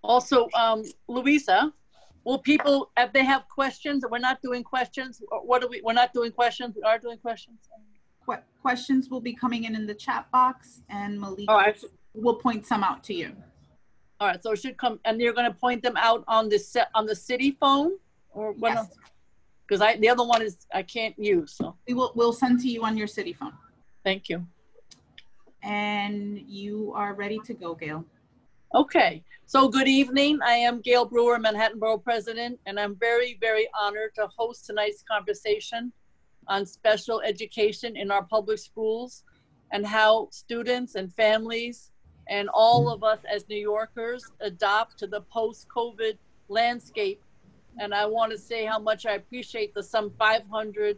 Also, Louisa, will people, if they have questions, we're not doing questions, or what are we, we're not doing questions, we are doing questions? Questions will be coming in the chat box, and Malik will point some out to you. All right, so it should come, and you're going to point them out on the city phone, or what? Yes. Because the other one is I can't use. So we'll send to you on your city phone. Thank you. And you are ready to go, Gail. Okay, so good evening. I am Gail Brewer, Manhattan Borough President, and I'm very, very honored to host tonight's conversation on special education in our public schools and how students and families and all of us as New Yorkers adopt to the post-COVID landscape. And I want to say how much I appreciate the some 500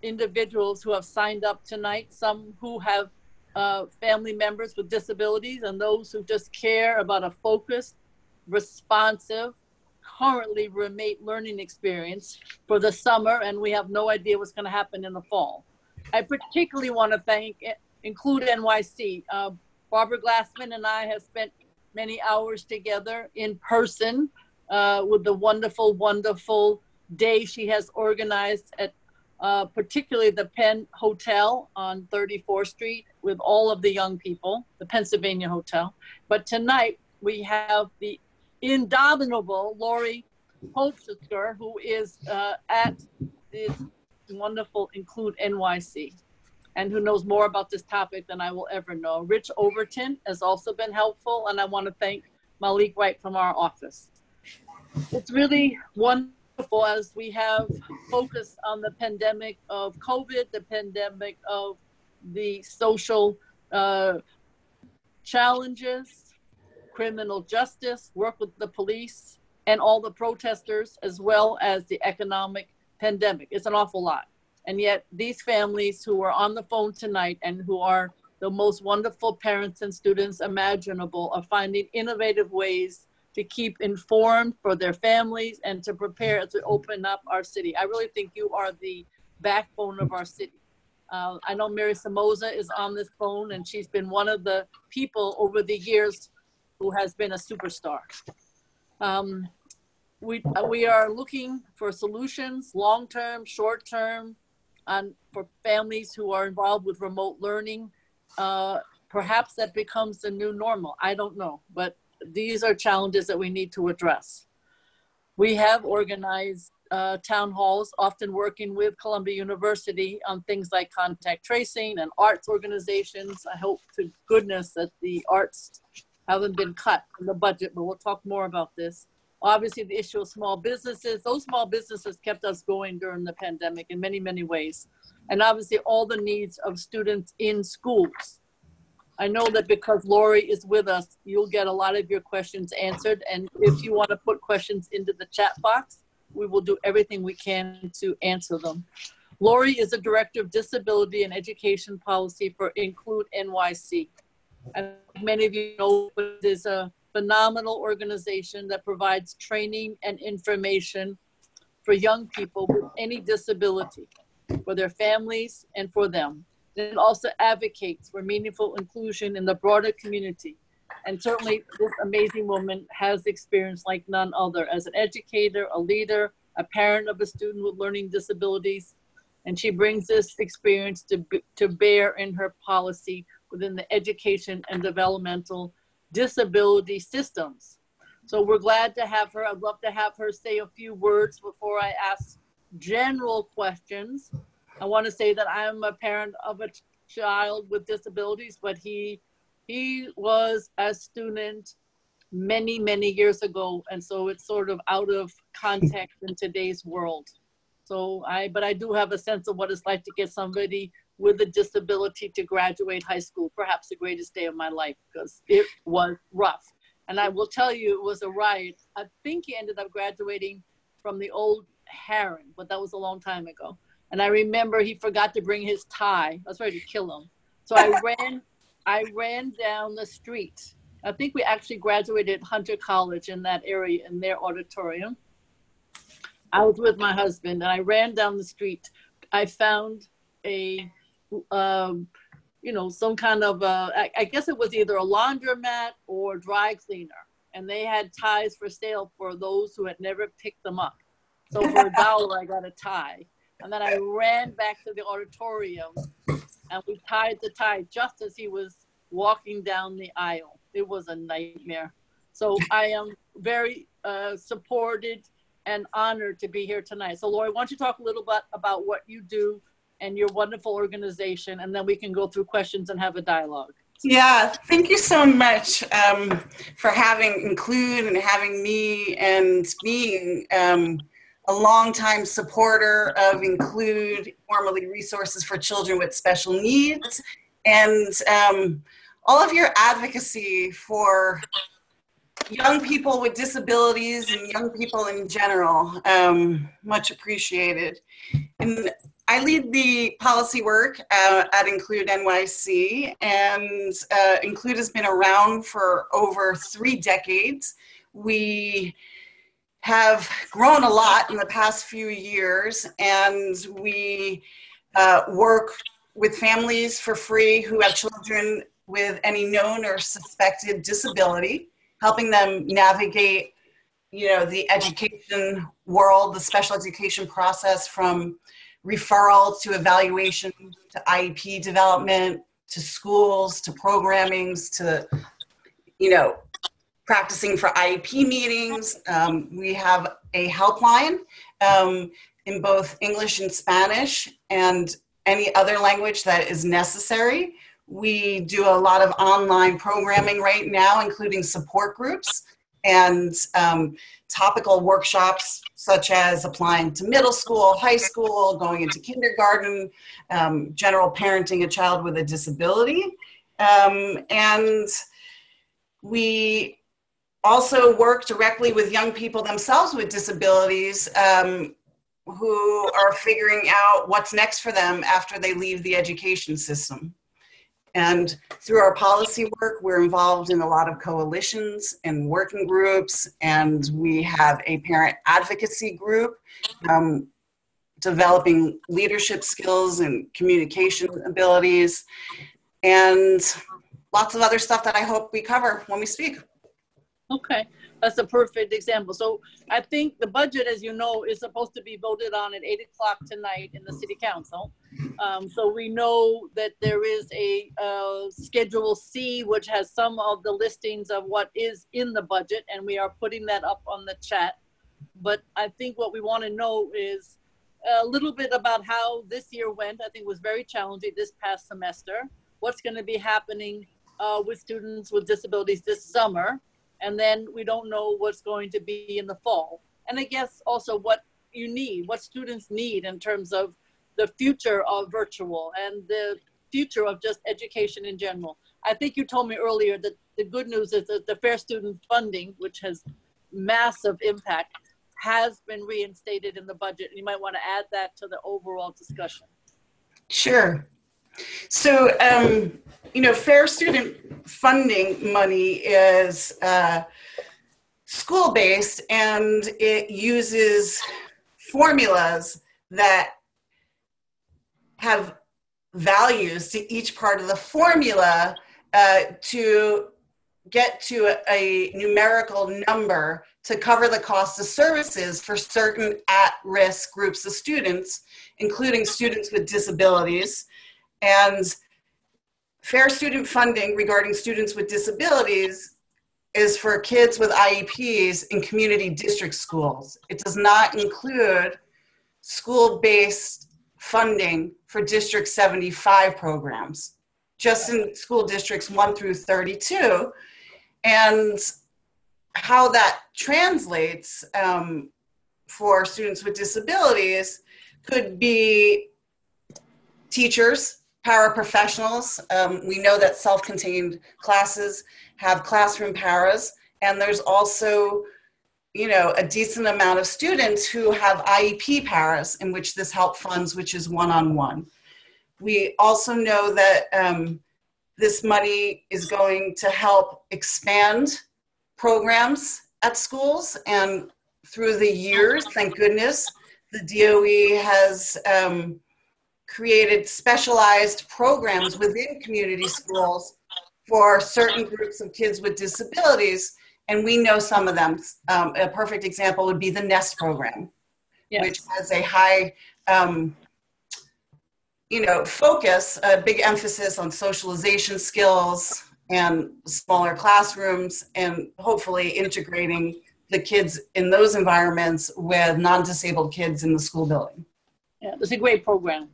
individuals who have signed up tonight, some who have family members with disabilities, and those who just care about a focused, responsive, currently remote learning experience for the summer, and we have no idea what's going to happen in the fall. I particularly want to thank INCLUDEnyc. Barbara Glassman and I have spent many hours together in person with the wonderful, wonderful day she has organized at particularly the Penn Hotel on 34th Street with all of the young people, the Pennsylvania Hotel. But tonight we have the indomitable Lori Podvesker, who is at this wonderful INCLUDEnyc, and who knows more about this topic than I will ever know. Rich Overton has also been helpful, and I want to thank Malik Wright from our office. It's really wonderful as we have focused on the pandemic of COVID, the pandemic of the social challenges, criminal justice, work with the police and all the protesters, as well as the economic pandemic. It's an awful lot. And yet these families who are on the phone tonight and who are the most wonderful parents and students imaginable are finding innovative ways to keep informed for their families and to prepare to open up our city. I really think you are the backbone of our city. I know Mary Somoza is on this phone, and she's been one of the people over the years who has been a superstar. We are looking for solutions, long-term, short-term, and for families who are involved with remote learning. Perhaps that becomes the new normal. I don't know, but these are challenges that we need to address. We have organized town halls, often working with Columbia University on things like contact tracing and arts organizations. I hope to goodness that the arts haven't been cut in the budget, but we'll talk more about this. Obviously, the issue of small businesses, those small businesses kept us going during the pandemic in many, many ways. And obviously all the needs of students in schools. I know that because Lori is with us, you'll get a lot of your questions answered. And if you want to put questions into the chat box, we will do everything we can to answer them. Lori is the Director of Disability and Education Policy for INCLUDEnyc. And many of you know, it is a phenomenal organization that provides training and information for young people with any disability, for their families and for them. It also advocates for meaningful inclusion in the broader community. And certainly this amazing woman has experience like none other as an educator, a leader, a parent of a student with learning disabilities. And she brings this experience to bear in her policy within the education and developmental disability systems. So we're glad to have her. I'd love to have her say a few words before I ask general questions. I want to say that I'm a parent of a child with disabilities, but he was a student many, many years ago. And so it's sort of out of context in today's world. So but I do have a sense of what it's like to get somebody with a disability to graduate high school, perhaps the greatest day of my life, because it was rough. And I will tell you, it was a riot. I think he ended up graduating from the old Heron, but that was a long time ago. And I remember he forgot to bring his tie. I was ready to kill him. So I ran down the street. I think we actually graduated Hunter College in that area, in their auditorium. I was with my husband and I ran down the street. I found a you know, some kind of, I guess it was either a laundromat or dry cleaner. And they had ties for sale for those who had never picked them up. So for $1, I got a tie. And then I ran back to the auditorium and we tied the tie just as he was walking down the aisle. It was a nightmare. So I am very supported and honored to be here tonight. So Lori, why don't you talk a little bit about what you do and your wonderful organization, and then we can go through questions and have a dialogue. Yeah, thank you so much for having Include and having me, and being a longtime supporter of Include, formerly Resources for Children with Special Needs, and all of your advocacy for young people with disabilities and young people in general. Much appreciated. And I lead the policy work at INCLUDEnyc, and Include has been around for over 3 decades. We have grown a lot in the past few years, and we work with families for free who have children with any known or suspected disability, helping them navigate, you know, the education world, the special education process, from referral to evaluation to IEP development to schools to programmings to, you know, practicing for IEP meetings. We have a helpline in both English and Spanish and any other language that is necessary. We do a lot of online programming right now, including support groups and topical workshops, such as applying to middle school, high school, going into kindergarten, general parenting a child with a disability. And we also work directly with young people themselves with disabilities who are figuring out what's next for them after they leave the education system. And through our policy work, we're involved in a lot of coalitions and working groups, and we have a parent advocacy group developing leadership skills and communication abilities, and lots of other stuff that I hope we cover when we speak. Okay, that's a perfect example. So I think the budget, as you know, is supposed to be voted on at 8 o'clock tonight in the City Council. So we know that there is a Schedule C, which has some of the listings of what is in the budget, and we are putting that up on the chat. But I think what we want to know is a little bit about how this year went. I think it was very challenging this past semester. What's going to be happening with students with disabilities this summer? And then we don't know what's going to be in the fall. And I guess also what you need, what students need in terms of the future of virtual and the future of just education in general. I think you told me earlier that the good news is that the Fair Student Funding, which has massive impact, has been reinstated in the budget. You might want to add that to the overall discussion. Sure. So, you know, Fair Student Funding money is school-based, and it uses formulas that have values to each part of the formula to get to a numerical number to cover the cost of services for certain at-risk groups of students, including students with disabilities. And Fair Student Funding regarding students with disabilities is for kids with IEPs in community district schools. It does not include school-based funding for District 75 programs, just in school districts 1 through 32. And how that translates for students with disabilities could be teachers, paraprofessionals. We know that self-contained classes have classroom paras, and there's also, you know, a decent amount of students who have IEP paras in which this help funds, which is one-on-one. We also know that this money is going to help expand programs at schools, and through the years, thank goodness, the DOE has created specialized programs within community schools for certain groups of kids with disabilities, and we know some of them. A perfect example would be the NEST program, yes, which has a high, focus, a big emphasis on socialization skills and smaller classrooms, and hopefully integrating the kids in those environments with non-disabled kids in the school building. Yeah, it's a great program.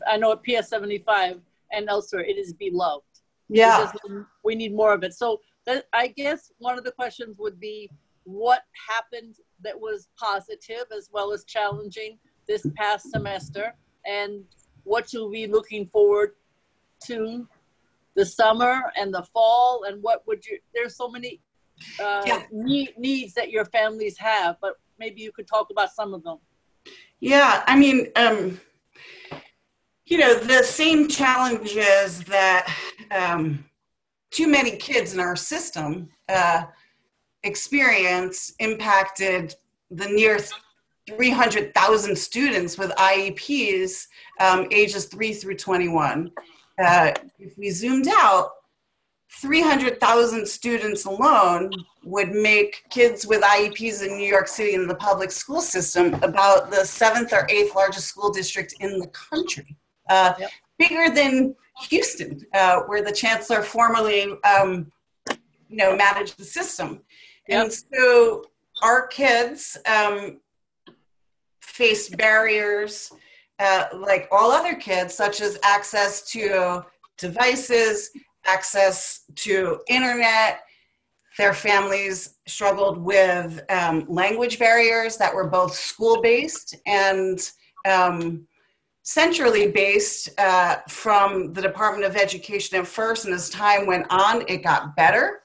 I know at PS 75 and elsewhere, it is beloved. Yeah. We need more of it. So I guess one of the questions would be, what happened that was positive as well as challenging this past semester, and what you'll be looking forward to the summer and the fall, and there's so many needs that your families have, but maybe you could talk about some of them. Yeah, I mean, the same challenges that too many kids in our system experience impacted the near 300,000 students with IEPs ages 3 through 21. If we zoomed out, 300,000 students alone would make kids with IEPs in New York City in the public school system about the 7th or 8th largest school district in the country. Yep. Bigger than Houston, where the chancellor formerly, managed the system. Yep. And so our kids faced barriers like all other kids, such as access to devices, access to internet. Their families struggled with language barriers that were both school-based and centrally based from the Department of Education at first, and as time went on, it got better.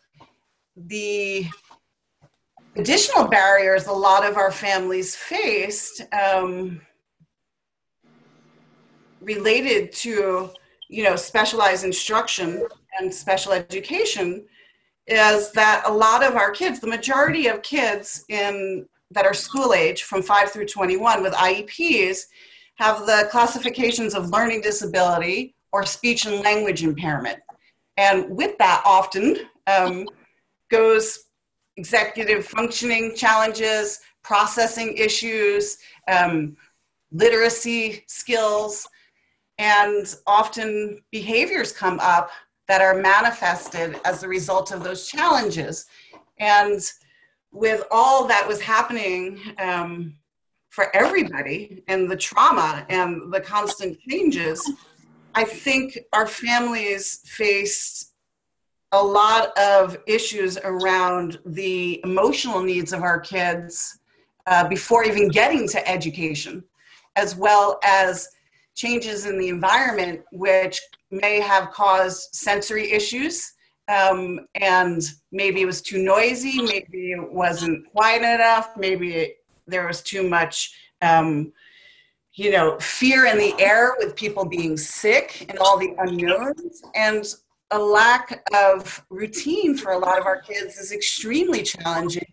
The additional barriers a lot of our families faced related to, specialized instruction and special education is that a lot of our kids, the majority of kids that are school age from 5 through 21 with IEPs have the classifications of learning disability or speech and language impairment. And with that often goes executive functioning challenges, processing issues, literacy skills, and often behaviors come up that are manifested as a result of those challenges. And with all that was happening for everybody, and the trauma and the constant changes, I think our families faced a lot of issues around the emotional needs of our kids before even getting to education, as well as changes in the environment, which may have caused sensory issues, and maybe it was too noisy, maybe it wasn't quiet enough, maybe there was too much fear in the air with people being sick and all the unknowns. And a lack of routine for a lot of our kids is extremely challenging,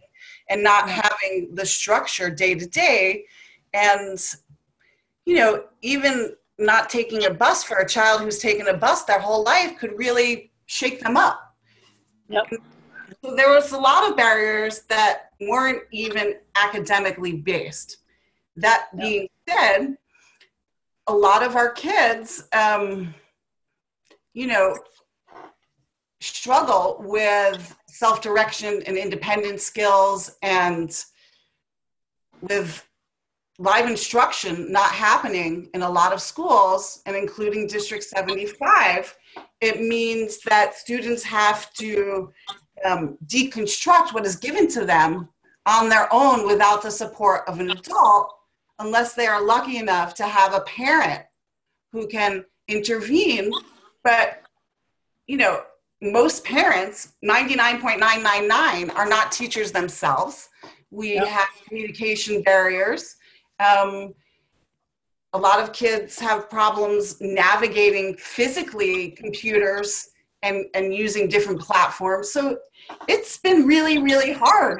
and not having the structure day to day. And even not taking a bus for a child who's taken a bus their whole life could really shake them up. Yep. So there was a lot of barriers that weren't even academically based. That being said, a lot of our kids, struggle with self-direction and independent skills, and with live instruction not happening in a lot of schools, and including District 75, it means that students have to deconstruct what is given to them on their own without the support of an adult, unless they are lucky enough to have a parent who can intervene. But, most parents, 99.999, are not teachers themselves. We have communication barriers. A lot of kids have problems navigating physically computers and using different platforms. So it's been really, really hard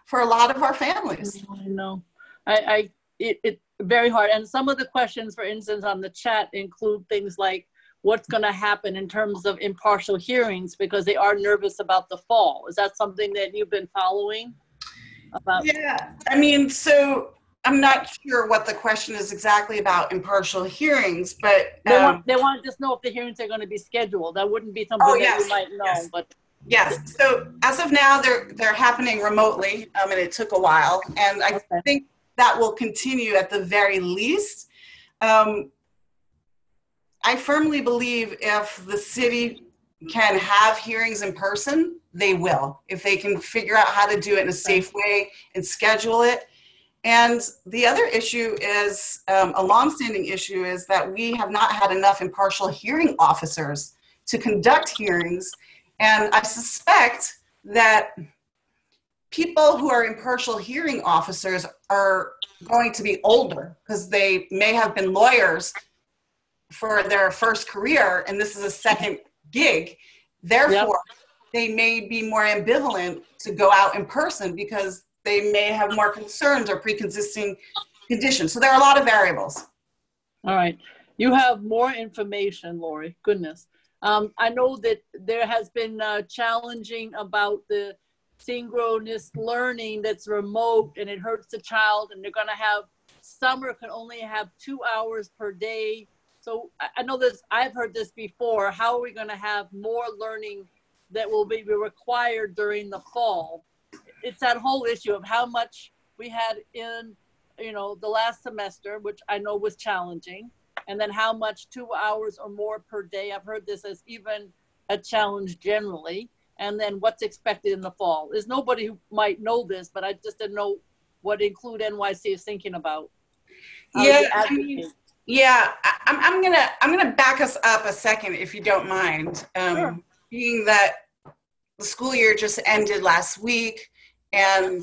for a lot of our families. I know. very hard. And some of the questions, for instance, on the chat include things like what's going to happen in terms of impartial hearings, because they are nervous about the fall. Is that something that you've been following about? Yeah, I mean, so I'm not sure what the question is exactly about impartial hearings, but they want to just know if the hearings are going to be scheduled. That wouldn't be something that you might know, yes. but yes. So as of now, they're happening remotely, and it took a while, and I think that will continue at the very least. I firmly believe if the city can have hearings in person, they will, if they can figure out how to do it in a safe way and schedule it. And the other issue is, a longstanding issue, is that we have not had enough impartial hearing officers to conduct hearings. And I suspect that people who are impartial hearing officers are going to be older, because they may have been lawyers for their first career, and this is a second gig. Therefore, they may be more ambivalent to go out in person because they may have more concerns or pre-existing conditions. So there are a lot of variables. All right. You have more information, Lori. Goodness. I know that there has been challenging about the synchronous learning that's remote, and it hurts the child, and they're going to have, summer can only have 2 hours per day. So I know this, I've heard this before. How are we going to have more learning that will be required during the fall? It's that whole issue of how much we had in, the last semester, which I know was challenging, and then how much 2 hours or more per day. I've heard this as even a challenge generally, and then what's expected in the fall. There's nobody who might know this, but I just didn't know what INCLUDEnyc is thinking about. Yeah, I'm gonna back us up a second, if you don't mind. Sure. Being that the school year just ended last week, and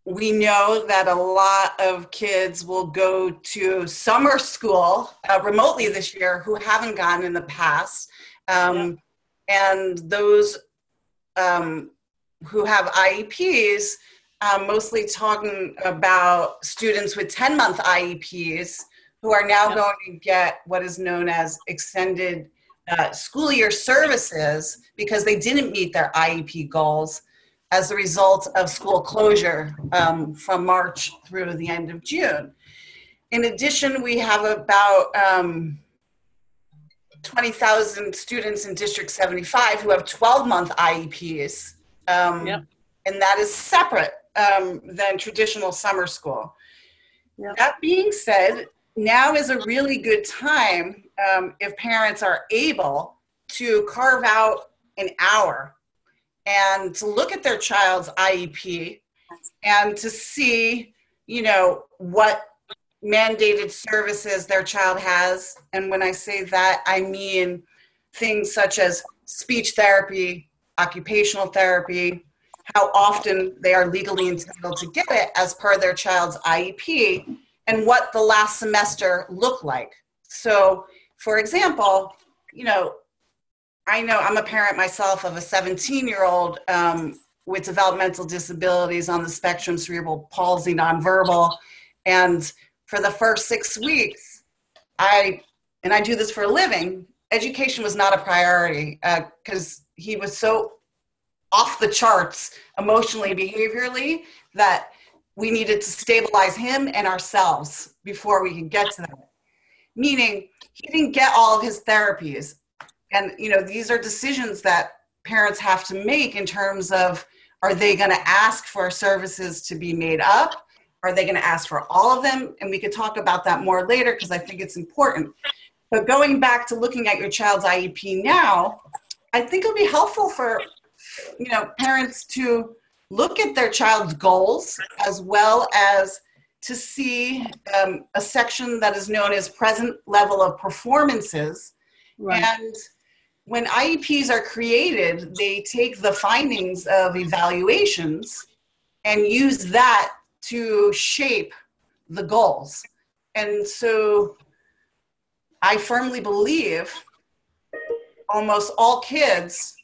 we know that a lot of kids will go to summer school remotely this year who haven't gone in the past, and those who have IEPs. Mostly talking about students with 10-month IEPs who are now going to get what is known as extended school year services because they didn't meet their IEP goals as a result of school closure from March through the end of June. In addition, we have about 20,000 students in District 75 who have 12-month IEPs, and that is separate than traditional summer school. That being said, now is a really good time if parents are able to carve out an hour and to look at their child's IEP and to see, what mandated services their child has. And when I say that, I mean things such as speech therapy, occupational therapy, how often they are legally entitled to get it as per their child's IEP, and what the last semester looked like. So, for example, I know I'm a parent myself of a 17-year-old with developmental disabilities on the spectrum, cerebral palsy, nonverbal, and for the first 6 weeks, I do this for a living, education was not a priority because he was so off the charts emotionally, behaviorally, that we needed to stabilize him and ourselves before we could get to that. Meaning he didn't get all of his therapies. And, these are decisions that parents have to make in terms of, are they going to ask for services to be made up? Are they going to ask for all of them? And we could talk about that more later because I think it's important. But going back to looking at your child's IEP now, I think it'll be helpful for parents to look at their child's goals as well as to see a section that is known as present level of performances. Right. And when IEPs are created, they take the findings of evaluations and use that to shape the goals. And so I firmly believe almost all kids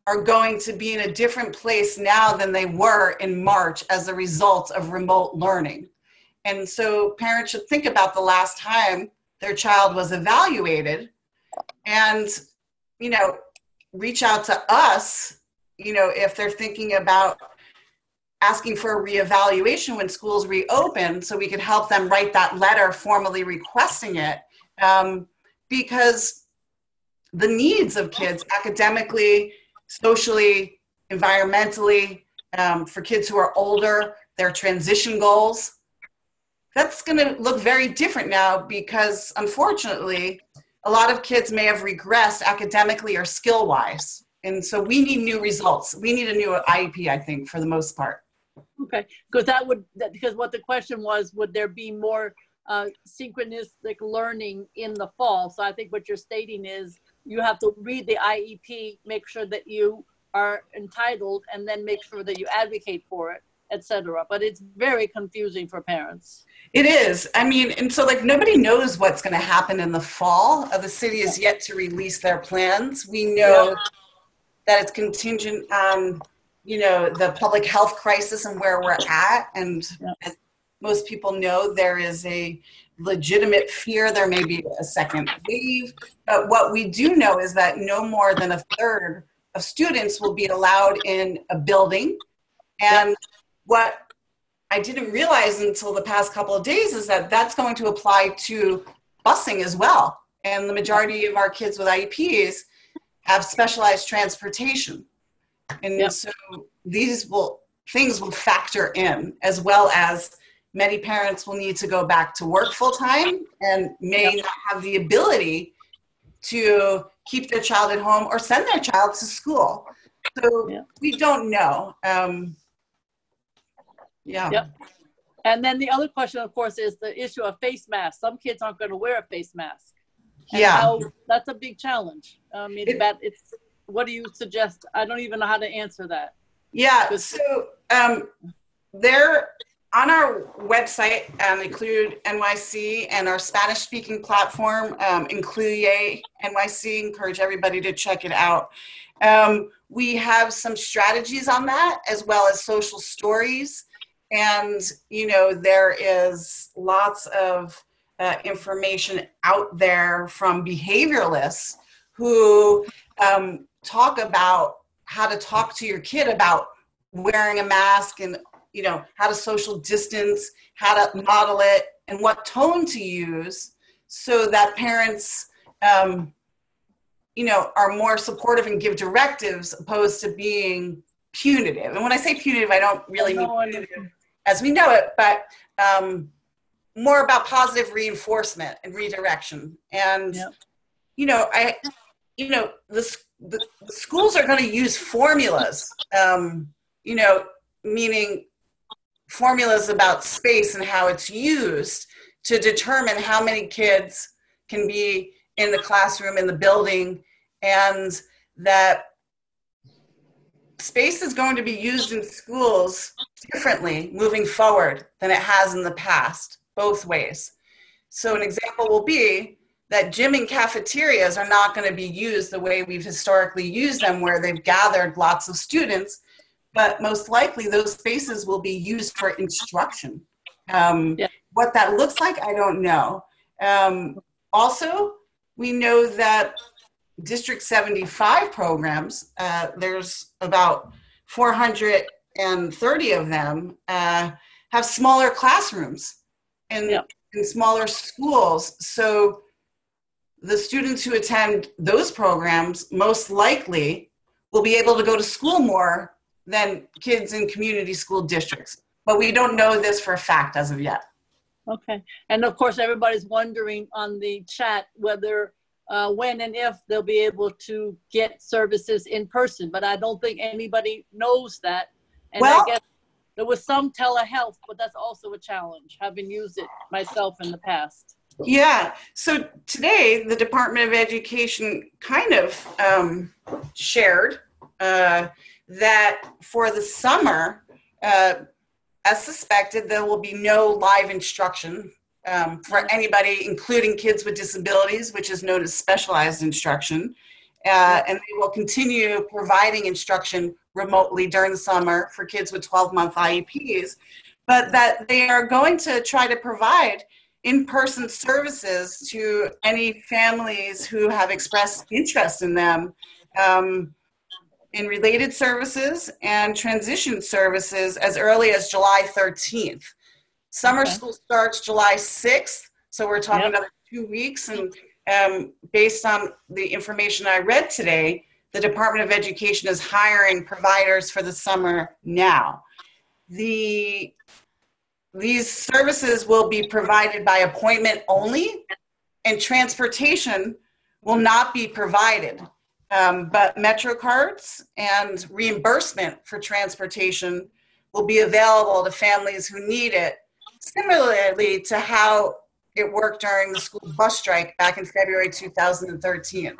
are going to be in a different place now than they were in March as a result of remote learning. And so parents should think about the last time their child was evaluated and, you know, reach out to us, you know, if they're thinking about asking for a reevaluation when schools reopen, so we can help them write that letter formally requesting it. Because the needs of kids academically, socially, environmentally, for kids who are older, their transition goals, that's going to look very different now because unfortunately, a lot of kids may have regressed academically or skill-wise. And so we need new results. We need a new IEP, I think, for the most part. Okay, because because what the question was, would there be more synchronistic learning in the fall? So I think what you're stating is you have to read the IEP, make sure that you are entitled, and then make sure that you advocate for it, etc. But it's very confusing for parents. It is. I mean, and so like nobody knows what's going to happen in the fall. The city is yet to release their plans. We know that it's contingent on, you know, the public health crisis and where we're at. And as most people know, there is a legitimate fear there may be a second wave. But what we do know is that no more than a third of students will be allowed in a building. And what I didn't realize until the past couple of days is that that's going to apply to busing as well. And the majority of our kids with IEPs have specialized transportation. And so these things will factor in, as well as many parents will need to go back to work full time and may not have the ability to keep their child at home or send their child to school. So we don't know. And then the other question, of course, is the issue of face masks. Some kids aren't going to wear a face mask. That's a big challenge. I mean, what do you suggest? I don't even know how to answer that. So they're on our website, INCLUDEnyc, and our Spanish-speaking platform, INCLUDEnyc. Encourage everybody to check it out. We have some strategies on that, as well as social stories. And, you know, there is lots of information out there from behavioralists who talk about how to talk to your kid about wearing a mask and, you know, how to social distance, how to model it, and what tone to use so that parents, you know, are more supportive and give directives opposed to being punitive. And when I say punitive, I don't really mean punitive as we know it, but more about positive reinforcement and redirection. And, you know, the schools are going to use formulas, you know, meaning formulas about space and how it's used to determine how many kids can be in the classroom, in the building, and that space is going to be used in schools differently moving forward than it has in the past, both ways. So an example will be that gym and cafeterias are not going to be used the way we've historically used them, where they've gathered lots of students, but most likely those spaces will be used for instruction. What that looks like, I don't know. Also, we know that District 75 programs, there's about 430 of them, have smaller classrooms and smaller schools. So the students who attend those programs most likely will be able to go to school more than kids in community school districts. But we don't know this for a fact as of yet. Okay. And of course, everybody's wondering on the chat whether when and if they'll be able to get services in person, but I don't think anybody knows that. And I guess there was some telehealth, but that's also a challenge, having used it myself in the past. Yeah, so today the Department of Education kind of shared that for the summer, as suspected, there will be no live instruction for anybody, including kids with disabilities, which is known as specialized instruction. And they will continue providing instruction remotely during the summer for kids with 12-month IEPs. but that they are going to try to provide in-person services to any families who have expressed interest in them, in related services and transition services as early as July 13th. Summer school starts July 6th, so we're talking about 2 weeks, and based on the information I read today, the Department of Education is hiring providers for the summer now. These services will be provided by appointment only, and transportation will not be provided. But Metro cards and reimbursement for transportation will be available to families who need it, similarly to how it worked during the school bus strike back in February 2013.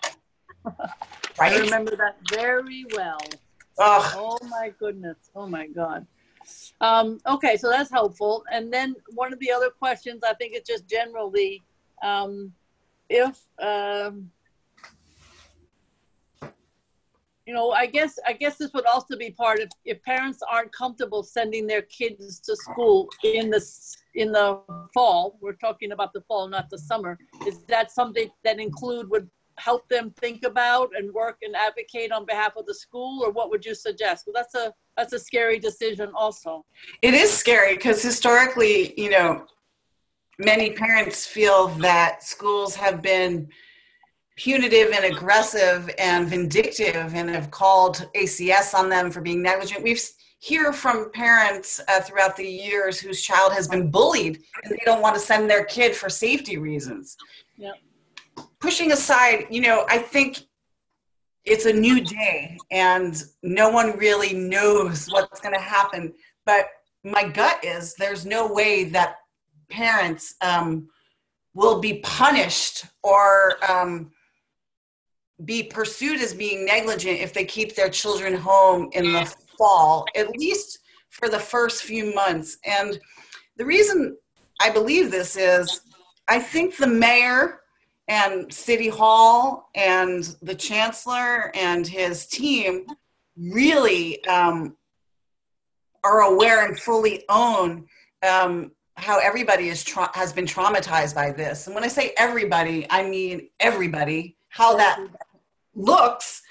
Right? I remember that very well. Ugh. Oh my goodness. Oh my God. Okay, so that's helpful. And then one of the other questions, I think it's just generally, if, you know, I guess this would also be part of, if parents aren't comfortable sending their kids to school in the fall, we're talking about the fall, not the summer, is that something that Include would help them think about and work and advocate on behalf of the school, or what would you suggest? Well, that's a scary decision also. It is scary because historically, you know, many parents feel that schools have been punitive and aggressive and vindictive and have called ACS on them for being negligent. We've hear from parents throughout the years whose child has been bullied and they don't want to send their kid for safety reasons. Yeah. Pushing aside, you know, I think it's a new day and no one really knows what's going to happen. But my gut is there's no way that parents will be punished or be pursued as being negligent if they keep their children home in the fall, at least for the first few months. And the reason I believe this is I think the mayor and City Hall and the chancellor and his team really are aware and fully own how everybody has been traumatized by this. And when I say everybody, I mean everybody, how that looks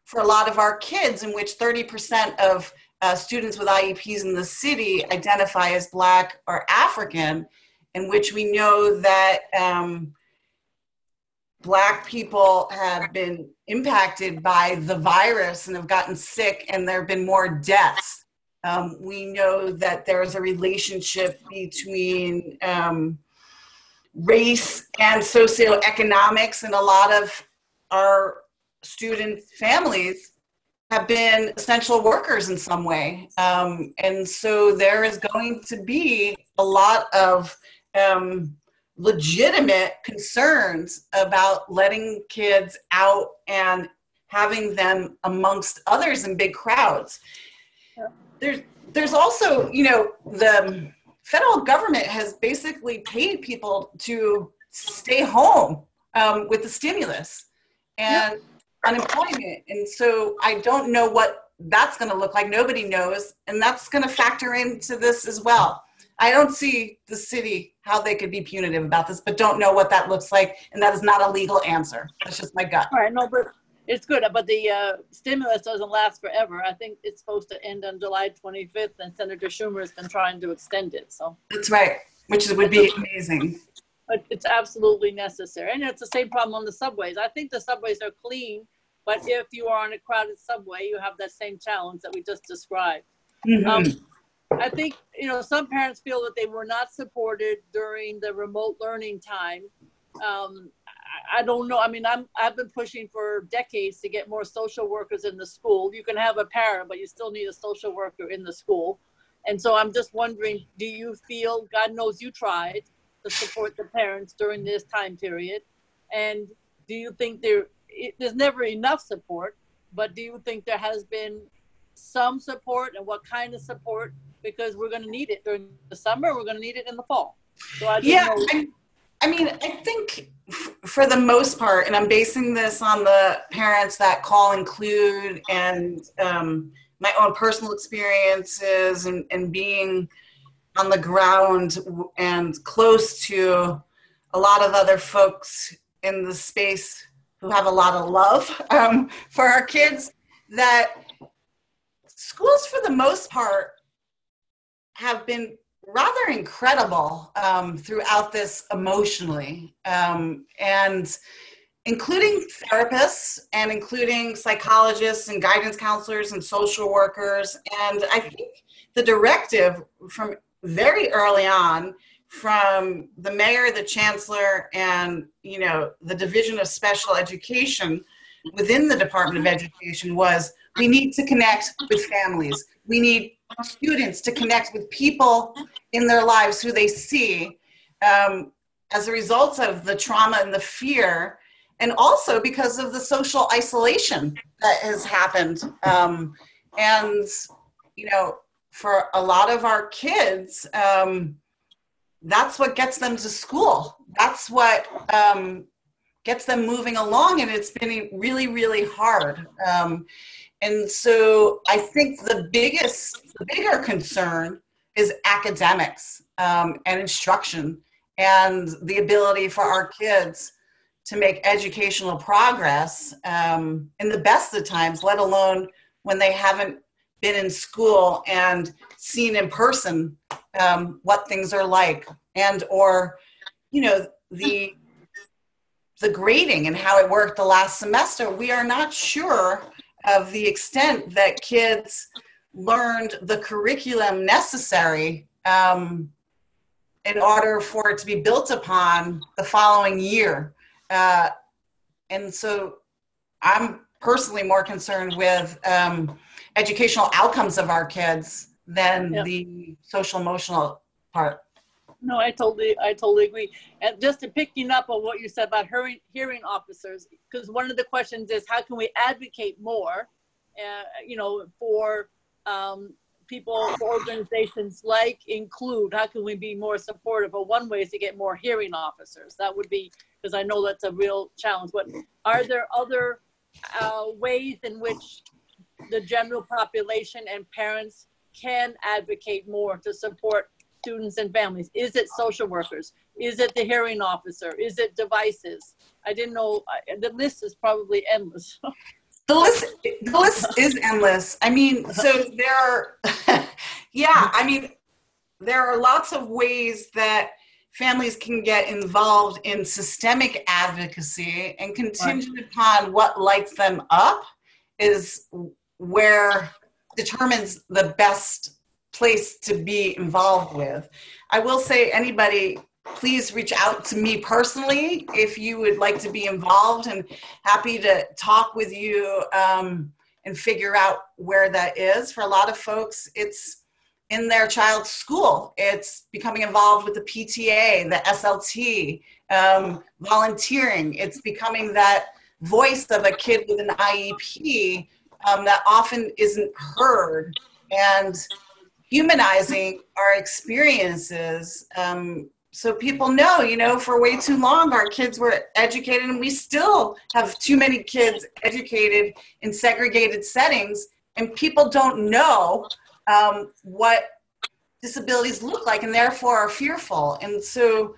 for a lot of our kids, in which 30% of students with IEPs in the city identify as Black or African, in which we know that Black people have been impacted by the virus and have gotten sick, and there have been more deaths. We know that there is a relationship between race and socioeconomics, and a lot of our student families have been essential workers in some way. And so there is going to be a lot of legitimate concerns about letting kids out and having them amongst others in big crowds. There's also, you know, the federal government has basically paid people to stay home with the stimulus and unemployment. And so I don't know what that's going to look like. Nobody knows. And that's going to factor into this as well. I don't see the city, how they could be punitive about this, but don't know what that looks like. And that is not a legal answer. That's just my gut. All right, no, but it's good. But the stimulus doesn't last forever. I think it's supposed to end on July 25th, and Senator Schumer has been trying to extend it. So that's right, which would be amazing. But it's absolutely necessary. And it's the same problem on the subways. I think the subways are clean, but if you are on a crowded subway, you have that same challenge that we just described. Mm-hmm. I think, you know, some parents feel that they were not supported during the remote learning time. I don't know. I mean, I've been pushing for decades to get more social workers in the school. You can have a parent, but you still need a social worker in the school. And so I'm just wondering, do you feel, God knows you tried to support the parents during this time period, and do you think there's never enough support, but do you think there has been some support, and what kind of support? Because we're going to need it during the summer, we're going to need it in the fall. So I I mean, I think for the most part, and I'm basing this on the parents that call Include and my own personal experiences and being on the ground and close to a lot of other folks in the space who have a lot of love for our kids, that schools for the most part have been rather incredible throughout this emotionally, and including therapists and including psychologists and guidance counselors and social workers. And I think the directive from very early on from the mayor, the chancellor, and the Division of Special Education within the Department of Education was, we need to connect with families. We need students to connect with people in their lives who they see as a result of the trauma and the fear, and also because of the social isolation that has happened. And, for a lot of our kids, that's what gets them to school. That's what gets them moving along, and it's been really, really hard. And so I think the bigger concern is academics and instruction and the ability for our kids to make educational progress in the best of times, let alone when they haven't been in school and seen in person what things are like, and or the grading and how it worked the last semester. We are not sure of the extent that kids learned the curriculum necessary in order for it to be built upon the following year. And so I'm personally more concerned with educational outcomes of our kids than the social emotional part. No, I totally agree. And just to picking up on what you said about hearing officers, because one of the questions is, how can we advocate more, for people, for organizations like Include? How can we be more supportive? Well, one way is to get more hearing officers. That would be, because I know that's a real challenge. But are there other ways in which the general population and parents can advocate more to support students and families? Is it social workers? Is it the hearing officer? Is it devices? I didn't know. The list is probably endless. The list is endless. I mean, so there are, there are lots of ways that families can get involved in systemic advocacy, and contingent upon what lights them up is where determines the best place to be involved with. I will say, anybody, please reach out to me personally if you would like to be involved, and happy to talk with you and figure out where that is. For a lot of folks, it's in their child's school. It's becoming involved with the PTA, the SLT, volunteering. It's becoming that voice of a kid with an IEP that often isn't heard, and humanizing our experiences. So people know, for way too long, our kids were educated, and we still have too many kids educated in segregated settings, and people don't know what disabilities look like, and therefore are fearful. And so,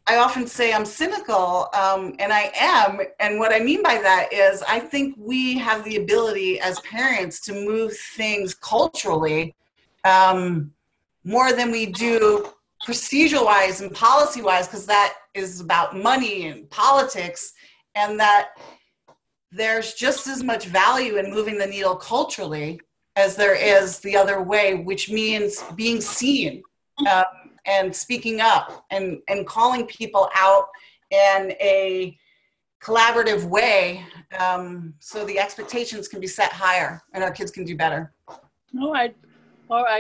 I often say I'm cynical, and I am. And what I mean by that is, I think we have the ability as parents to move things culturally more than we do procedure-wise and policy-wise, because that is about money and politics, and that there's just as much value in moving the needle culturally as there is the other way, which means being seen and speaking up and calling people out in a collaborative way, so the expectations can be set higher and our kids can do better. No, I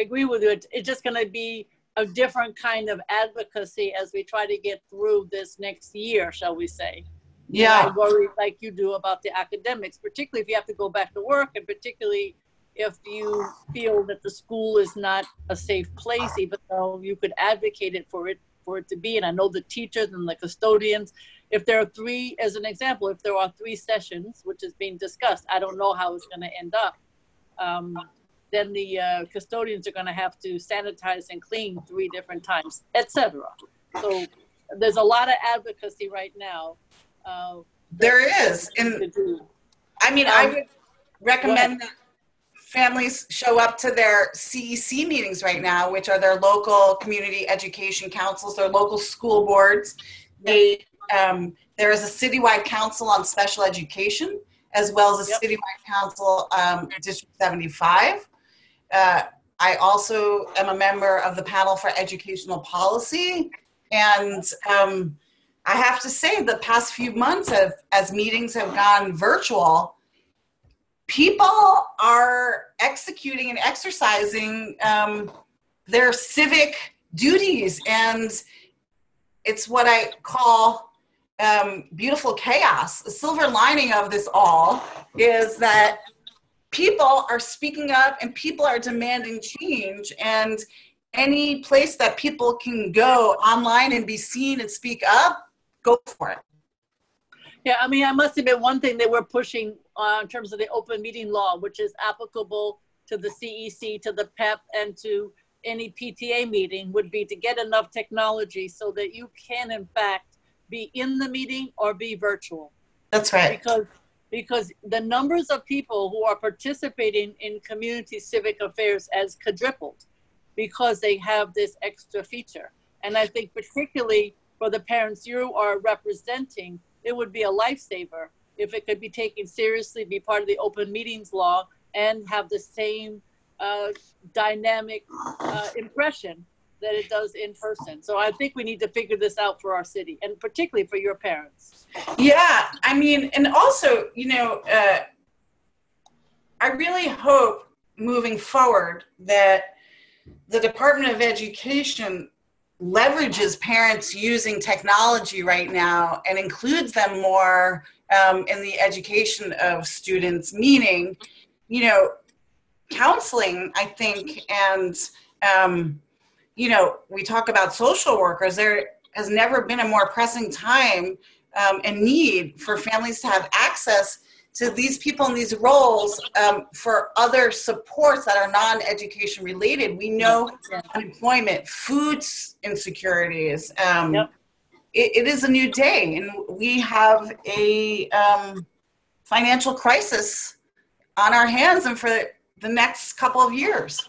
agree with you. It's just going to be a different kind of advocacy as we try to get through this next year, shall we say. Yeah. And I worry, like you do, about the academics, particularly if you have to go back to work, and particularly if you feel that the school is not a safe place, even though you could advocate it for it for it to be. And I know the teachers and the custodians, if there are three, as an example, if there are 3 sessions, which is being discussed, I don't know how it's going to end up. Then the custodians are going to have to sanitize and clean 3 different times, etc. So there's a lot of advocacy right now. There is. And I mean, I would recommend that families show up to their CEC meetings right now, which are their local community education councils, their local school boards. There is a citywide council on special education, as well as a citywide council, District 75. I also am a member of the panel for educational policy. And I have to say, the past few months, as meetings have gone virtual, people are executing and exercising their civic duties. And it's what I call beautiful chaos. The silver lining of this all is that people are speaking up and people are demanding change. And any place that people can go online and be seen and speak up, go for it. Yeah, I mean, I must admit, one thing they were pushing in terms of the open meeting law, which is applicable to the CEC, to the PEP, and to any PTA meeting, would be to get enough technology so that you can, in fact, be in the meeting or be virtual. That's right. Because the numbers of people who are participating in community civic affairs has quadrupled because they have this extra feature. And I think particularly for the parents you are representing, it would be a lifesaver if it could be taken seriously, be part of the open meetings law, and have the same dynamic impression that it does in person. So I think we need to figure this out for our city, and particularly for your parents. Yeah, I mean, and also, you know, I really hope moving forward that the Department of Education leverages parents using technology right now and includes them more in the education of students, meaning, you know, counseling, I think, and, you know, we talk about social workers. There has never been a more pressing time and need for families to have access to these people in these roles for other supports that are non-education related. We know unemployment, food insecurities. It is a new day, and we have a financial crisis on our hands and for the next couple of years.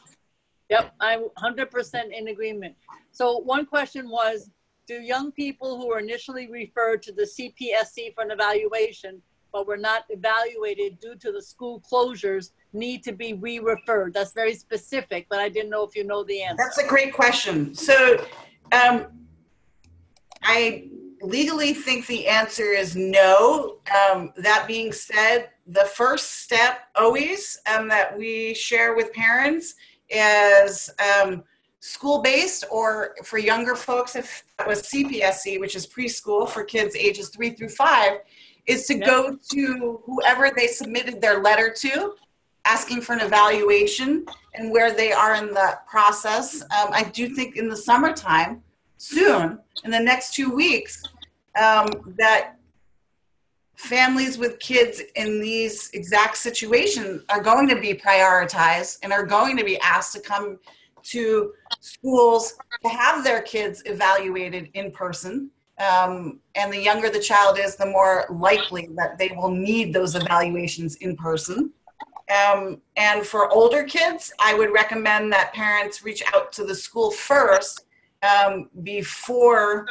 Yep, I'm 100% in agreement. So one question was, do young people who were initially referred to the CPSC for an evaluation but were not evaluated due to the school closures need to be re-referred? That's very specific, but I didn't know if you know the answer. That's a great question. So I legally think the answer is no. That being said, the first step always that we share with parents is school-based, or for younger folks, if that was CPSC, which is preschool for kids ages 3 through 5, is to go to whoever they submitted their letter to, asking for an evaluation and where they are in the process. I do think in the summertime, soon, in the next 2 weeks, that families with kids in these exact situations are going to be prioritized and are going to be asked to come to schools to have their kids evaluated in person. And the younger the child is, the more likely that they will need those evaluations in person. And for older kids, I would recommend that parents reach out to the school first before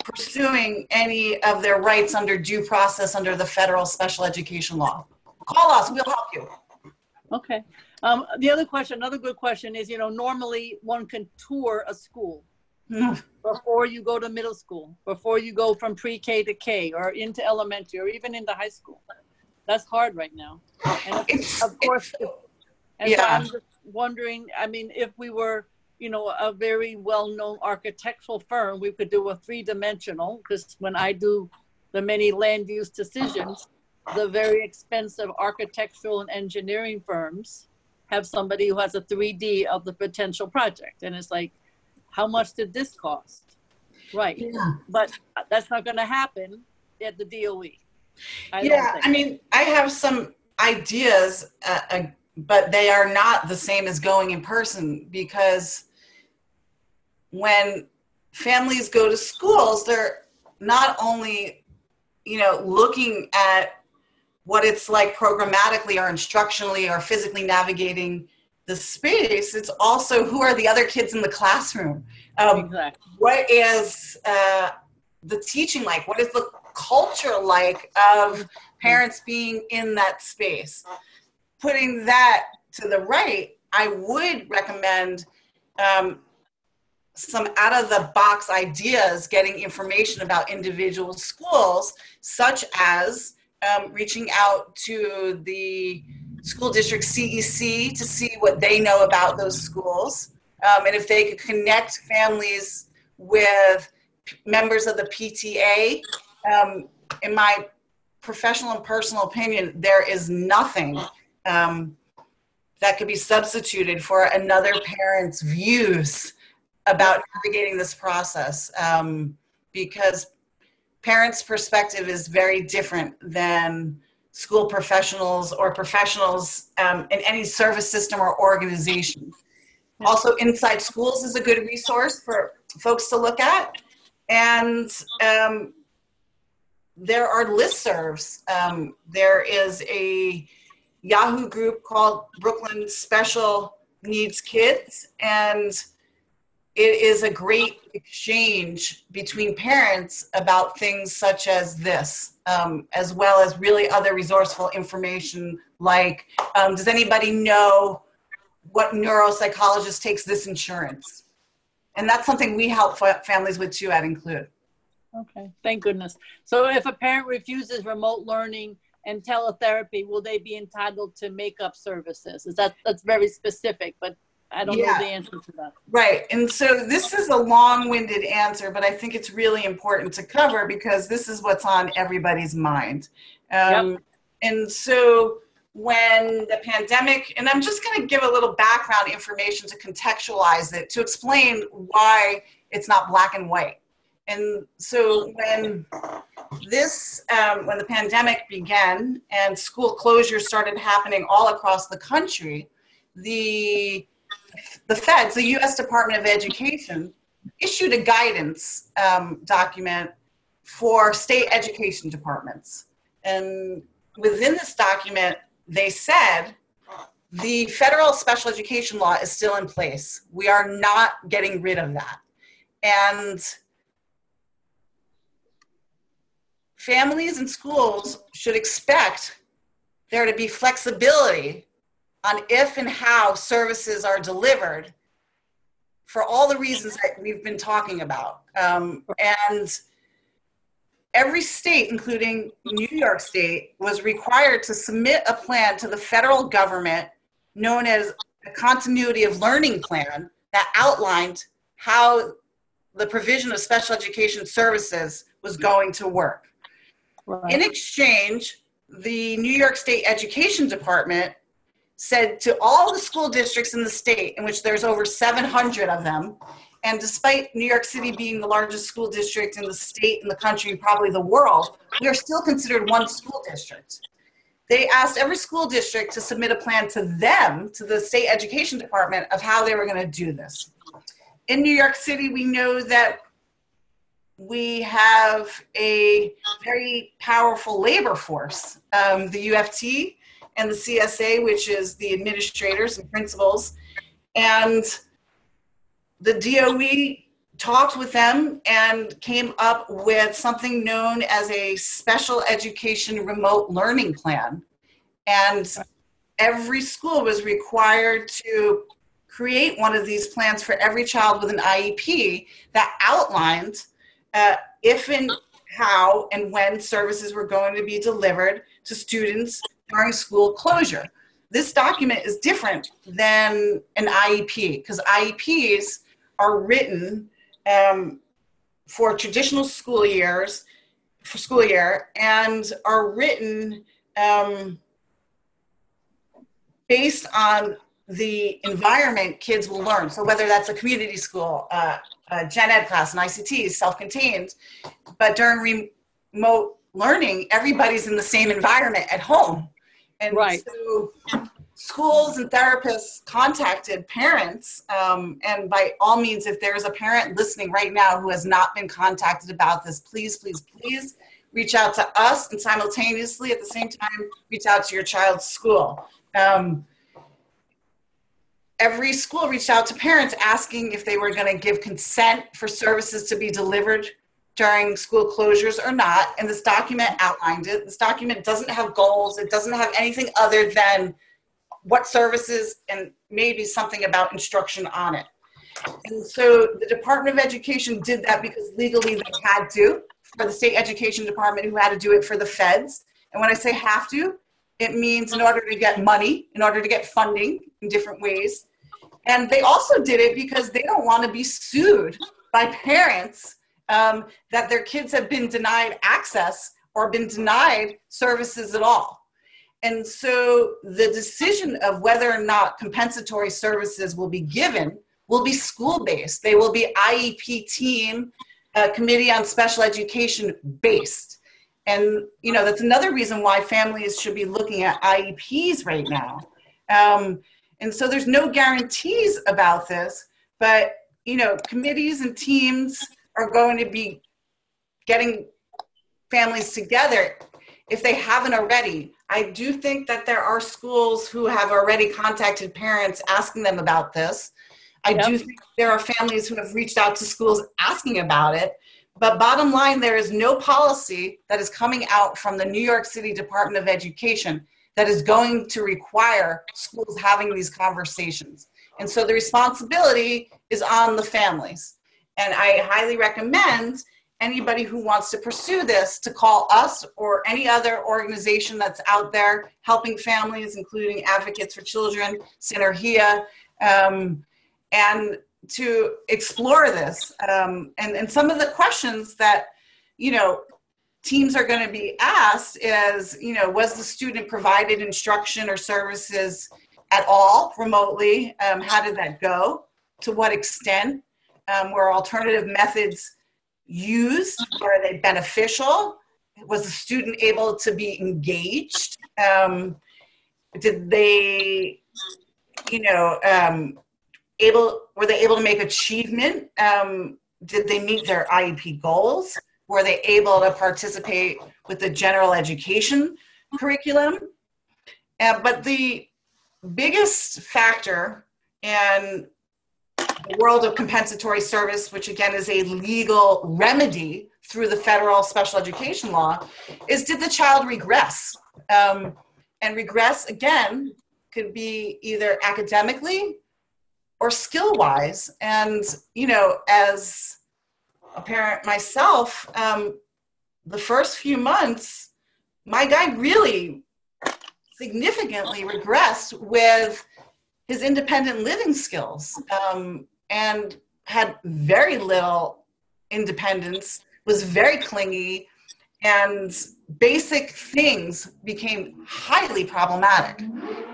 pursuing any of their rights under due process under the federal special education law. Call us, we'll help you. Okay. The other question, another good question is, you know, normally one can tour a school before you go to middle school, before you go from pre-K to K or into elementary or even into high school. That's hard right now. And of course, so I'm just wondering, I mean, if we were, you know, a very well-known architectural firm, we could do a 3-dimensional, because when I do the many land use decisions, the very expensive architectural and engineering firms have somebody who has a 3D of the potential project. And it's like, how much did this cost? Right. Yeah. But that's not going to happen at the DOE. I mean, I have some ideas, but they are not the same as going in person, because when families go to schools, they're not only, looking at what it's like programmatically or instructionally or physically navigating the space, it's also who are the other kids in the classroom. Exactly. What is the teaching like? What is the culture like of parents being in that space? Putting that to the right, I would recommend some out-of-the-box ideas, getting information about individual schools, such as reaching out to the school district CEC to see what they know about those schools, and if they could connect families with members of the PTA. In my professional and personal opinion, there is nothing that could be substituted for another parent's views about navigating this process, because parents' perspective is very different than school professionals or professionals in any service system or organization. Also, Inside Schools is a good resource for folks to look at. And there are listservs. There is a Yahoo group called Brooklyn Special Needs Kids, and it is a great exchange between parents about things such as this, as well as really other resourceful information like, does anybody know what neuropsychologist takes this insurance? And that's something we help families with too at Include. Okay, thank goodness. So if a parent refuses remote learning and teletherapy, will they be entitled to makeup services? That's very specific, but I don't know the answer to that. Right. And so this is a long-winded answer, but I think it's really important to cover because this is what's on everybody's mind. And so when the pandemic, and I'm just going to give a little background information to contextualize it, to explain why it's not black and white. And so when the pandemic began and school closures started happening all across the country, the feds, the U.S. Department of Education, issued a guidance document for state education departments. And within this document, they said the federal special education law is still in place. We are not getting rid of that. And families and schools should expect there to be flexibility on if and how services are delivered for all the reasons that we've been talking about. And every state, including New York State, was required to submit a plan to the federal government known as a continuity of learning plan that outlined how the provision of special education services was going to work. Right. In exchange, the New York State Education Department said to all the school districts in the state, in which there's over 700 of them, and despite New York City being the largest school district in the state, in the country, and probably the world, we are still considered one school district. They asked every school district to submit a plan to them, to the state education department, of how they were going to do this. In New York City, we know that we have a very powerful labor force, the UFT and the CSA, which is the administrators and principals. And the DOE talked with them and came up with something known as a special education remote learning plan. And every school was required to create one of these plans for every child with an IEP that outlined if and how and when services were going to be delivered to students during school closure. This document is different than an IEP because IEPs are written for traditional school year and are written based on the environment kids will learn. So whether that's a community school, gen ed class and ICT, self-contained. But during remote learning, everybody's in the same environment at home. And so schools and therapists contacted parents, and by all means, if there's a parent listening right now who has not been contacted about this, please, please, please reach out to us, and simultaneously at the same time, reach out to your child's school. Every school reached out to parents asking if they were going to give consent for services to be delivered during school closures or not, and this document outlined it. This document doesn't have goals. It doesn't have anything other than what services and maybe something about instruction on it. And so the Department of Education did that because legally they had to, for the state education department who had to do it for the feds. And when I say have to, it means in order to get money, in order to get funding in different ways. And they also did it because they don't want to be sued by parents that their kids have been denied access or been denied services at all. And so the decision of whether or not compensatory services will be given will be school-based. They will be IEP team, Committee on Special Education based. And, you know, that's another reason why families should be looking at IEPs right now. And so there's no guarantees about this, but, you know, committees and teams are going to be getting families together if they haven't already. I do think that there are schools who have already contacted parents asking them about this. I do think there are families who have reached out to schools asking about it. But bottom line, there is no policy that is coming out from the New York City Department of Education that is going to require schools having these conversations. And so the responsibility is on the families. And I highly recommend anybody who wants to pursue this to call us or any other organization that's out there helping families, including Advocates for Children, Synergia, and to explore this. And some of the questions that, you know, teams are going to be asked is, you know, was the student provided instruction or services at all remotely? How did that go? To what extent? Were alternative methods used? Are they beneficial? Was the student able to be engaged? Did they, you know, were they able to make achievement? Did they meet their IEP goals? Were they able to participate with the general education curriculum? But the biggest factor in the world of compensatory service, which again is a legal remedy through the federal special education law, is did the child regress? And regress, again, could be either academically or skill-wise. And, you know, as a parent myself, the first few months, my guy really significantly regressed with his independent living skills, and had very little independence, was very clingy, and basic things became highly problematic.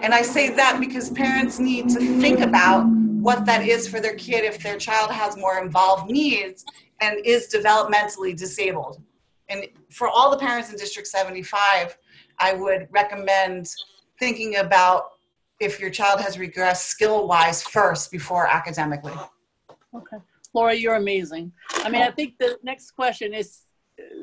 And I say that because parents need to think about what that is for their kid if their child has more involved needs and is developmentally disabled. And for all the parents in District 75, I would recommend thinking about if your child has regressed skill-wise first before academically. Okay. Laura, you're amazing. I mean, I think the next question is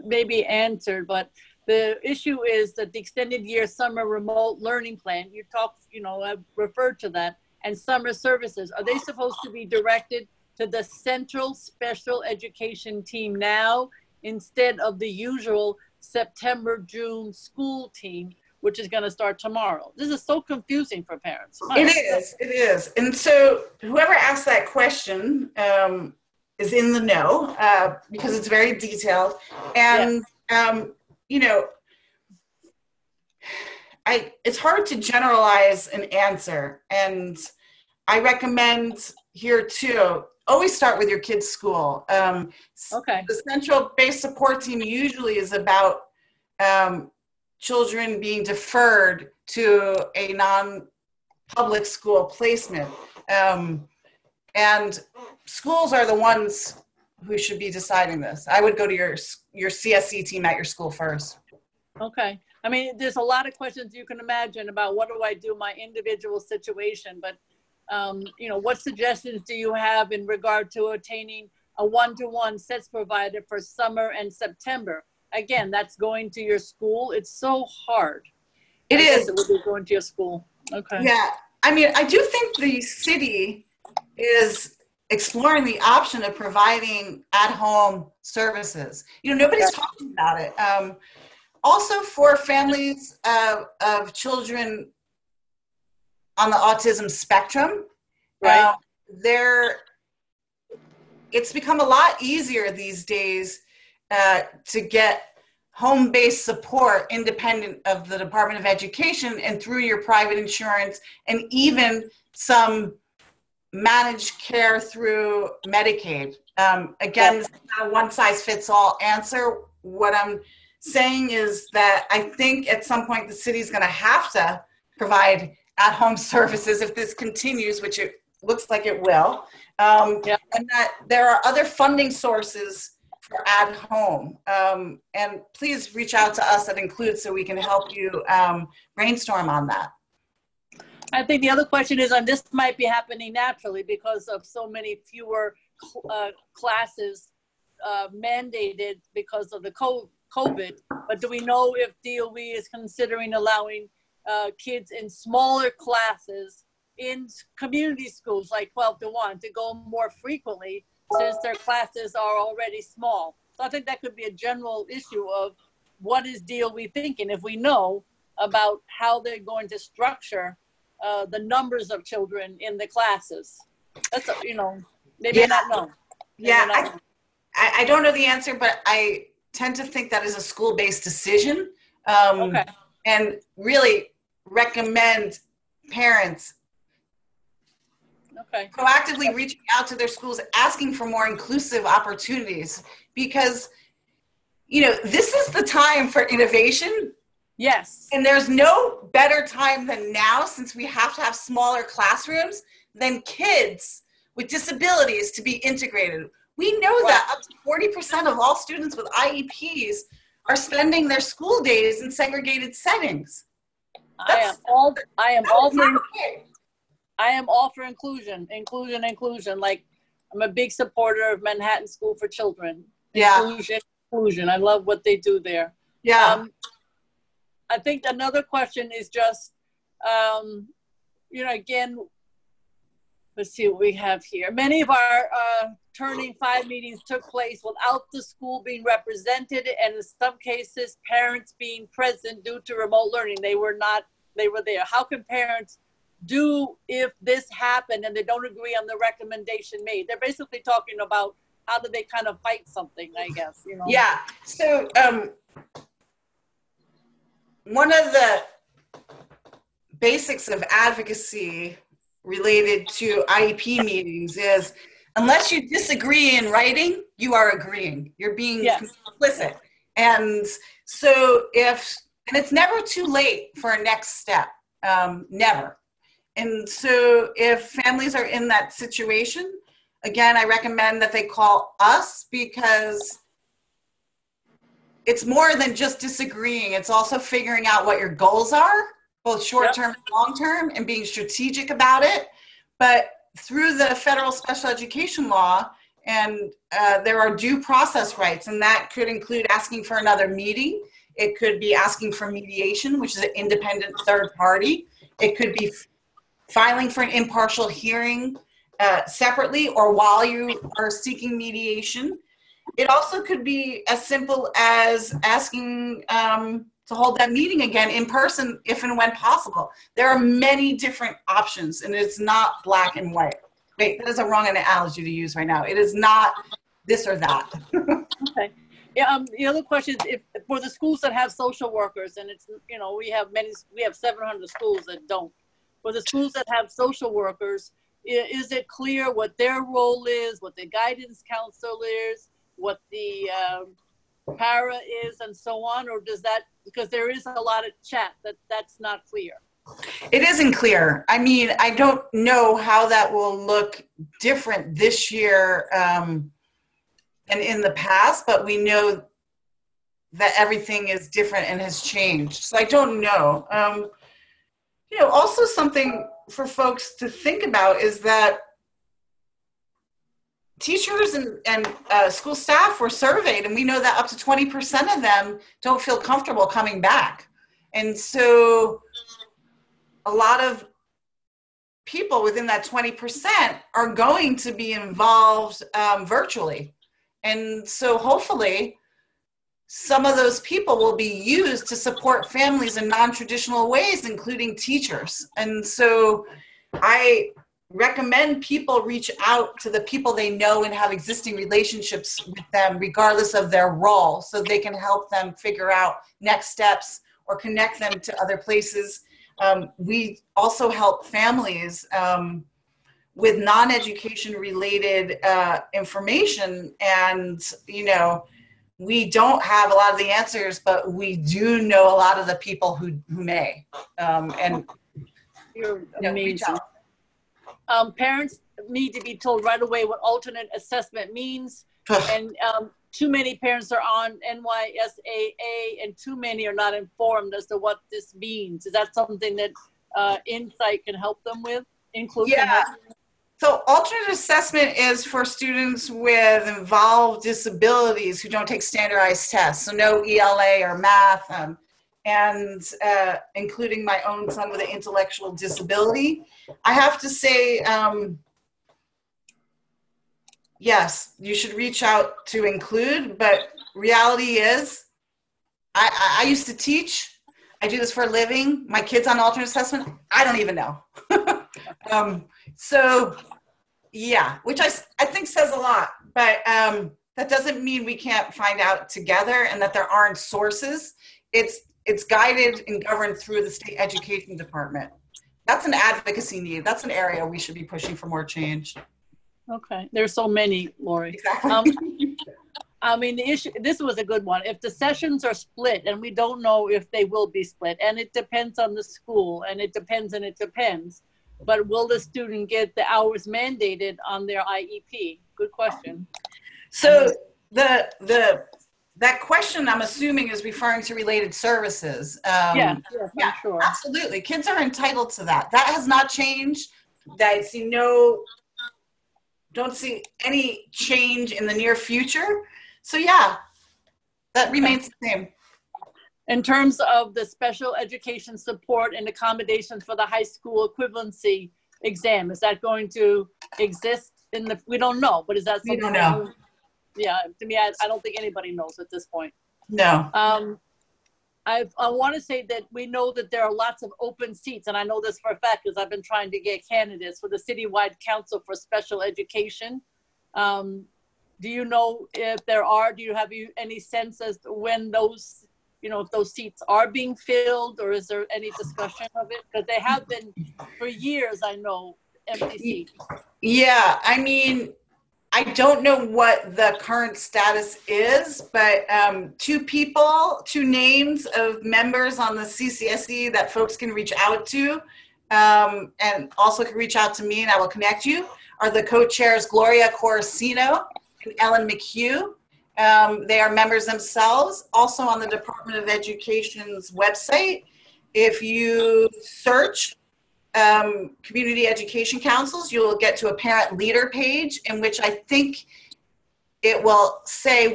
maybe answered, but the issue is that the extended year summer remote learning plan, you talked, you know, I referred to that, and summer services, are they supposed to be directed to the central special education team now instead of the usual September, June school team, which is going to start tomorrow? This is so confusing for parents. It is. And so whoever asked that question is in the know because it's very detailed. And, you know, it's hard to generalize an answer. And I recommend here too, always start with your kid's school. The central base support team usually is about children being deferred to a non-public school placement. And schools are the ones who should be deciding this. I would go to your CSC team at your school first. Okay. I mean, there's a lot of questions you can imagine about what do I do in my individual situation, but you know, what suggestions do you have in regard to attaining a one-to-one sets provided for summer and September? Again, that's going to your school. It's so hard. It is. It would be going to your school. Okay. Yeah. I mean, I do think the city is exploring the option of providing at-home services. You know, nobody's talking about it. Also for families of children on the autism spectrum, right? It's become a lot easier these days to get home-based support independent of the Department of Education and through your private insurance, and even some managed care through Medicaid. Again, it's not a one-size-fits-all answer. What I'm saying is that I think at some point the city's going to have to provide at-home services if this continues, which it looks like it will, and that there are other funding sources for at home. And please reach out to us at Include so we can help you brainstorm on that. I think the other question is, and this might be happening naturally because of so many fewer classes mandated because of the COVID, but do we know if DOE is considering allowing kids in smaller classes in community schools like 12-to-1 to go more frequently since their classes are already small? So I think that could be a general issue of what is DOE thinking if we know about how they're going to structure the numbers of children in the classes. That's, you know, they may not know. I don't know the answer, but I tend to think that is a school-based decision. And really recommend parents proactively reaching out to their schools, asking for more inclusive opportunities, because, you know, this is the time for innovation. Yes. And there's no better time than now, since we have to have smaller classrooms, than kids with disabilities to be integrated. We know that up to 40% of all students with IEPs are spending their school days in segregated settings. I am all for inclusion. Like, I'm a big supporter of Manhattan School for Children. Inclusion. I love what they do there. I think another question is just, you know, again, let's see what we have here. Many of our Turning 5 meetings took place without the school being represented, and in some cases, parents being present due to remote learning. They were there. How can parents do if this happened and they don't agree on the recommendation made? They're basically talking about how do they kind of fight something, I guess, you know? Yeah, so one of the basics of advocacy related to IEP meetings is, unless you disagree in writing, you are agreeing. You're being complicit. And so and it's never too late for a next step, never. And so if families are in that situation, again, I recommend that they call us, because it's more than just disagreeing. It's also figuring out what your goals are, both short-term and long-term, and being strategic about it. But through the federal special education law, and there are due process rights, and that could include asking for another meeting. It could be asking for mediation, which is an independent third party. It could be filing for an impartial hearing separately or while you are seeking mediation. It also could be as simple as asking to hold that meeting again in person if and when possible. There are many different options, and it's not black and white. Wait, that is a wrong analogy to use right now. It is not this or that. Okay. Yeah. The other question is, if for the schools that have social workers, and it's, you know, we have 700 schools that don't. For the schools that have social workers, is it clear what their role is, what the guidance counselor is, what the para is, and so on? Or does that, because there is a lot of chat that's not clear. It isn't clear. I mean, I don't know how that will look different this year than in the past, but we know that everything is different and has changed. So I don't know. You know, also something for folks to think about is that teachers and school staff were surveyed, and we know that up to 20% of them don't feel comfortable coming back. And so a lot of people within that 20% are going to be involved virtually. And so hopefully some of those people will be used to support families in non-traditional ways, including teachers. And so I recommend people reach out to the people they know and have existing relationships with them, regardless of their role, so they can help them figure out next steps or connect them to other places. We also help families with non-education related information, and you know, we don't have a lot of the answers, but we do know a lot of the people who may. And you're you know, reach amazing. out. Parents need to be told right away what alternate assessment means. And too many parents are on NYSAA and too many are not informed as to what this means. Is that something that Insight can help them with? Yeah. So alternate assessment is for students with involved disabilities who don't take standardized tests. So no ELA or math, and including my own son with an intellectual disability. I have to say, yes, you should reach out to Include, but reality is, I used to teach. I do this for a living. My kid's on alternate assessment. I don't even know. So yeah, which I think says a lot, but that doesn't mean we can't find out together and that there aren't sources. It's guided and governed through the state education department. That's an advocacy need. That's an area we should be pushing for more change. Okay, there's so many, Lori. Exactly. I mean, the issue, this was a good one. If the sessions are split, and we don't know if they will be split, and it depends on the school, and it depends, but will the student get the hours mandated on their IEP? Good question. So that question, I'm assuming, is referring to related services. Yes, yeah, I'm sure. Absolutely. Kids are entitled to that. That has not changed. Don't see any change in the near future. So yeah, that remains the same. In terms of the special education support and accommodations for the high school equivalency exam, is that going to exist we don't know, but is that something? We don't know. Yeah, to me, I don't think anybody knows at this point. No. I want to say that we know that there are lots of open seats, and I know this for a fact because I've been trying to get candidates for the Citywide Council for Special Education. Do you know if there are? Have you any sense as to when those, if those seats are being filled, or is there any discussion of it? Because they have been for years, I know, empty seats. Yeah, I mean, I don't know what the current status is, but two names of members on the CCSE that folks can reach out to, and also can reach out to me and I will connect you, are the co-chairs Gloria Corosino and Ellen McHugh. They are members themselves, also on the Department of Education's website. If you search community education councils, you'll get to a parent leader page in which I think it will say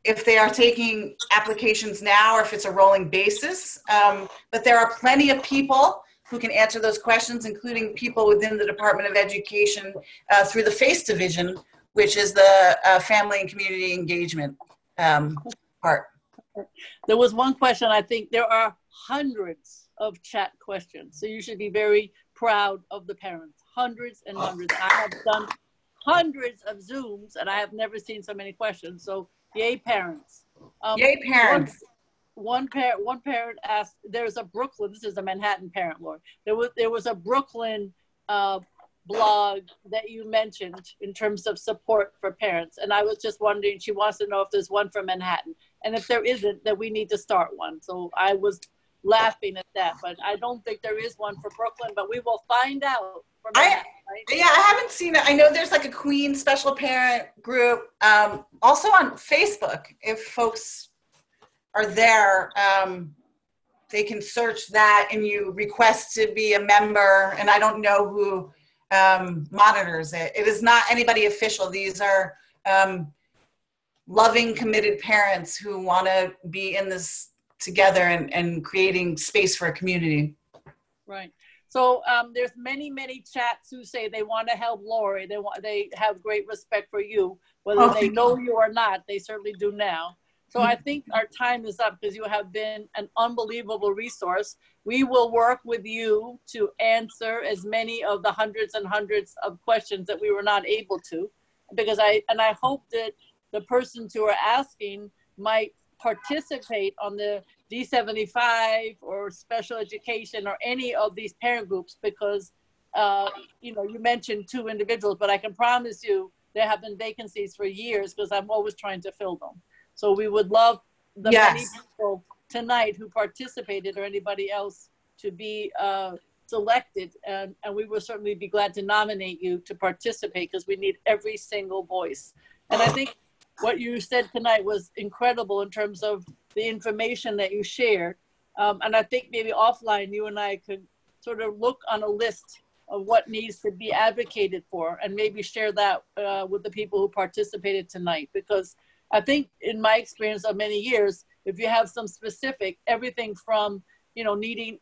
if they are taking applications now or if it's a rolling basis. But there are plenty of people who can answer those questions, including people within the Department of Education through the FACE division, which is the family and community engagement part. There was one question, I think there are hundreds of chat questions. So you should be very proud of the parents, hundreds and hundreds. I have done hundreds of Zooms and I have never seen so many questions. So yay parents. Yay parents. One parent asked, there's a Brooklyn, this is a Manhattan parent, Lord. There was a Brooklyn blog that you mentioned in terms of support for parents. And I was just wondering, she wants to know if there's one for Manhattan. And if there isn't, then we need to start one. So I was laughing at that, but I don't think there is one for Brooklyn, but we will find out. Yeah, I haven't seen it. I know there's like a Queen special parent group, also on Facebook. If folks are there, they can search that and you request to be a member, and I don't know who monitors it. It is not anybody official. These are loving, committed parents who want to be in this together and creating space for a community. Right. So there's many chats who say they want to help Lori. They have great respect for you, whether they know you or not. They certainly do now. So I think our time is up because you have been an unbelievable resource. We will work with you to answer as many of the hundreds and hundreds of questions that we were not able to, because I hope that the persons who are asking might participate on the D75 or special education or any of these parent groups, because you know, you mentioned 2 individuals, but I can promise you there have been vacancies for years because I'm always trying to fill them. So we would love the many people tonight who participated or anybody else to be selected, and we will certainly be glad to nominate you to participate because we need every single voice. And I think what you said tonight was incredible in terms of the information that you shared. And I think maybe offline, you and I could sort of look on a list of what needs to be advocated for and maybe share that with the people who participated tonight. Because I think in my experience of many years, if you have some specific, everything from, you know, needing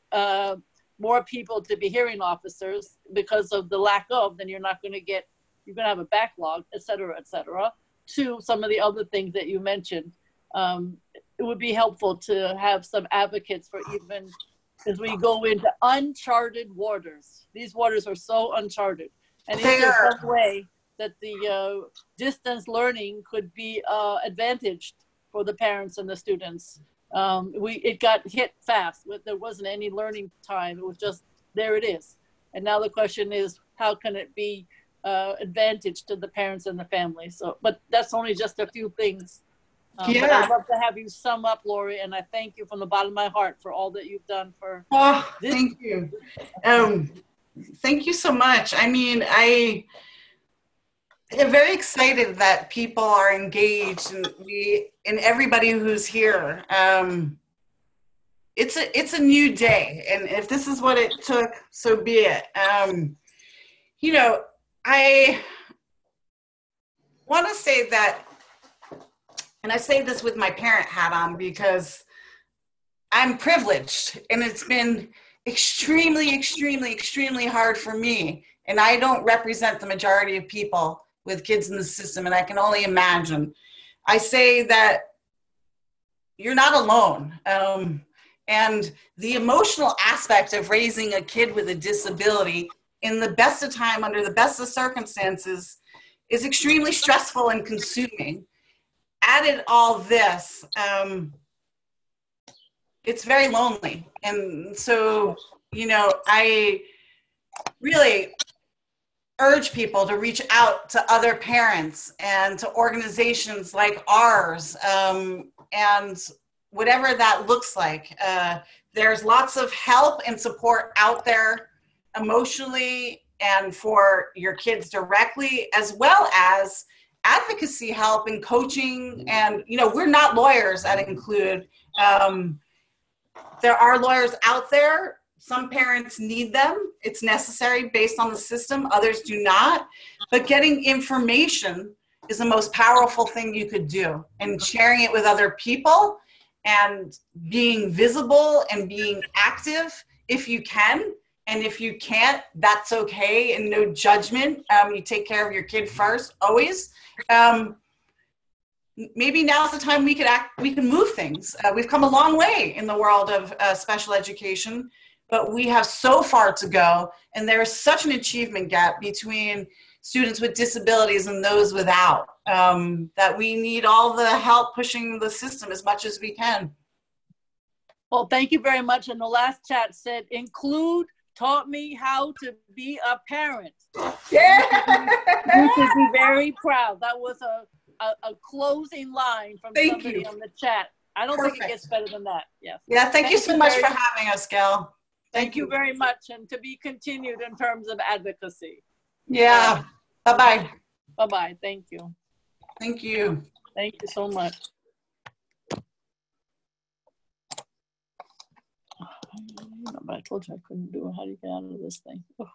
more people to be hearing officers because of the lack of, then you're not going to get, you're going to have a backlog, et cetera, to some of the other things that you mentioned. It would be helpful to have some advocates for even as we go into uncharted waters. These waters are so uncharted. And is there some way that the distance learning could be advantaged for the parents and the students? It got hit fast. There wasn't any learning time. It was just, there it is. And now the question is, how can it be advantage to the parents and the family? So, but that's only just a few things. But I'd love to have you sum up, Lori, and I thank you from the bottom of my heart for all that you've done for this. Thank you. Thank you so much. I mean, I am very excited that people are engaged and everybody who's here. It's a new day, and if this is what it took, so be it. You know, I want to say that, and I say this with my parent hat on because I'm privileged, and it's been extremely hard for me, and I don't represent the majority of people with kids in the system, and I can only imagine. I say that you're not alone. And the emotional aspect of raising a kid with a disability in the best of time, under the best of circumstances, is extremely stressful and consuming. Added all this, it's very lonely. And so, you know, I really urge people to reach out to other parents and to organizations like ours, and whatever that looks like. There's lots of help and support out there emotionally and for your kids directly, as well as advocacy help and coaching. And, you know, we're not lawyers at Include. There are lawyers out there. Some parents need them. It's necessary based on the system. Others do not. But getting information is the most powerful thing you could do, and sharing it with other people and being visible and being active if you can. And if you can't, that's okay, and no judgment. You take care of your kid first, always. Maybe now's the time we can move things. We've come a long way in the world of special education, but we have so far to go, and there is such an achievement gap between students with disabilities and those without, that we need all the help pushing the system as much as we can. Well, thank you very much. And the last chat said, Include taught me how to be a parent. Yeah. You should be very proud. That was a closing line from somebody on the chat. I don't think it gets better than that. Yes. Yeah, thank you so much for having us, Gail. Thank you very much, and to be continued in terms of advocacy. Yeah. Bye-bye. Bye-bye. Thank you. Thank you. Thank you so much. I told you I couldn't do it. How do you get out of this thing? Ugh.